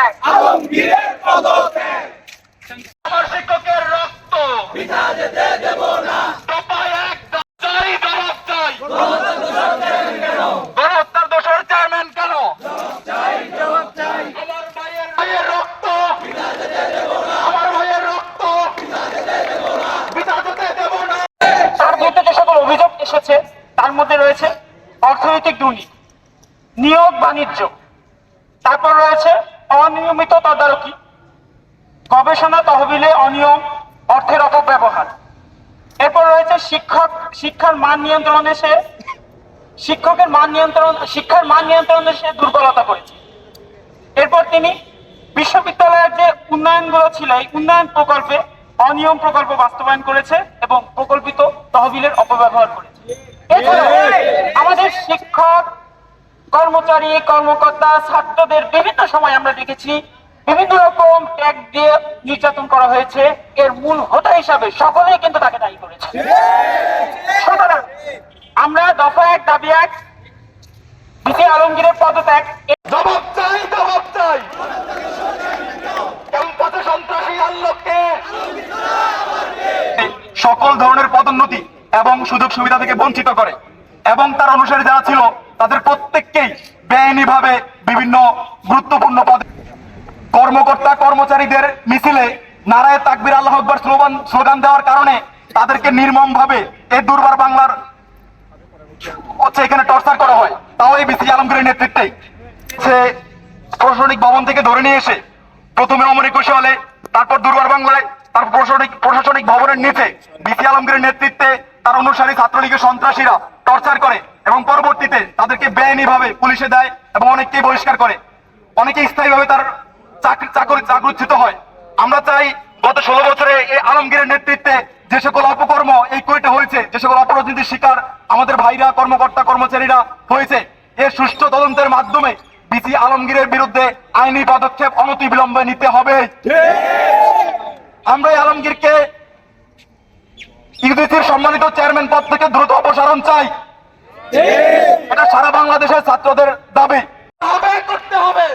পদত্যাগ, আলমগীরের পদত্যাগ। আমার শিক্ষকের রক্ত বৃথা যেতে দেব না। দফায় এক চাই, জবাব চাই। গণতন্ত্র চেয়ারম্যান কেন? গণহত্যার দোষর চেয়ারম্যান কেন? চাই, জবাব চাই। আমার ভাইয়ের রক্ত বৃথা যেতে দেব না। আমার ভাইয়ের রক্ত বৃথা যেতে দেব না। বৃথা যেতে দেব না। তার বিরুদ্ধে যে সকল অভিযোগ এসেছে তার মধ্যে রয়েছে অর্থনৈতিক দুর্নীতি, নিয়োগ বাণিজ্য, তারপর রয়েছে অনিয়মিত তদারকি, গবেষণা তহবিলে অনিয়ম, অর্থের অপব্যবহার। এরপর রয়েছে শিক্ষার মান নিয়ন্ত্রণে শিক্ষার মান নিয়ন্ত্রণে সে দুর্বলতা করেছে। এরপর তিনি বিশ্ববিদ্যালয়ের যে উন্নয়নগুলো ছিল এই উন্নয়ন প্রকল্পে অনিয়ম প্রকল্প বাস্তবায়ন করেছে এবং প্রকল্পিত তহবিলের অপব্যবহার করেছে। এছাড়াও আমাদের শিক্ষক, কর্মচারী, কর্মকর্তা, ছাত্রদের বিভিন্ন সময় আমরা দেখেছি বিভিন্ন রকম ট্যাগ দিয়ে নির্যাতন করা হয়েছে। এর মূল হোতা হিসাবে সকলেই কিন্তু তাকে দায়ী করেছে। সুতরাং আমরা দফা এক, দাবি এক, ভিসি আলমগীরের পদত্যাগ। জবাব চাই, জবাব চাই। ক্যাম্পাসে সন্ত্রাসী আনলোককে সকল ধরনের পদোন্নতি এবং সুযোগ সুবিধা থেকে বঞ্চিত করে এবং তার অনুসারী যারা ছিল তাদের প্রত্যেককেই বেআইনিভাবে বিভিন্ন গুরুত্বপূর্ণ পদে কর্মকর্তা কর্মচারীদের মিছিলে নারায়ে তাকবীর আল্লাহু আকবার স্লোগান দেওয়ার কারণে তাদেরকে নির্মমভাবে এই দুর্বার বাংলার এখানে টর্চার করা হয়। তাও এই ভিসি আলমগীরের নেতৃত্বে সে প্রশাসনিক ভবন থেকে ধরে নিয়ে এসে প্রথমে অমর 21 হলে, তারপর দুর্বার বাংলায়, তারপর প্রশাসনিক ভবনের নিচে ভিসি আলমগীরের নেতৃত্বে তার অনুসারী ছাত্রলীগের সন্ত্রাসীরা টর্চার করে এবং পরবর্তীতে তাদেরকে বেআইনিভাবে পুলিশে দেয় এবং অনেককেই বহিষ্কার করে, অনেকে স্থায়ীভাবে তার চাকরিচ্যুত হয়। আমরা চাই গত 16 বছরে এই আলমগীরের নেতৃত্বে যে সকল অপকর্ম এই কুয়েটে হয়েছে, যে সকল অপরাধনীতির শিকার আমাদের ভাইরা, কর্মকর্তা কর্মচারীরা হয়েছে, এর সুষ্ঠু তদন্তের মাধ্যমে ভিসি আলমগীরের বিরুদ্ধে আইনি পদক্ষেপ অনতিবিলম্বে নিতে হবে। আমরা এই আলমগীরকে ইউজিসির সম্মানিত চেয়ারম্যান পদ থেকে দ্রুত অপসারণ চাই। এটা সারা বাংলাদেশের ছাত্রদের দাবি। করতে হবে।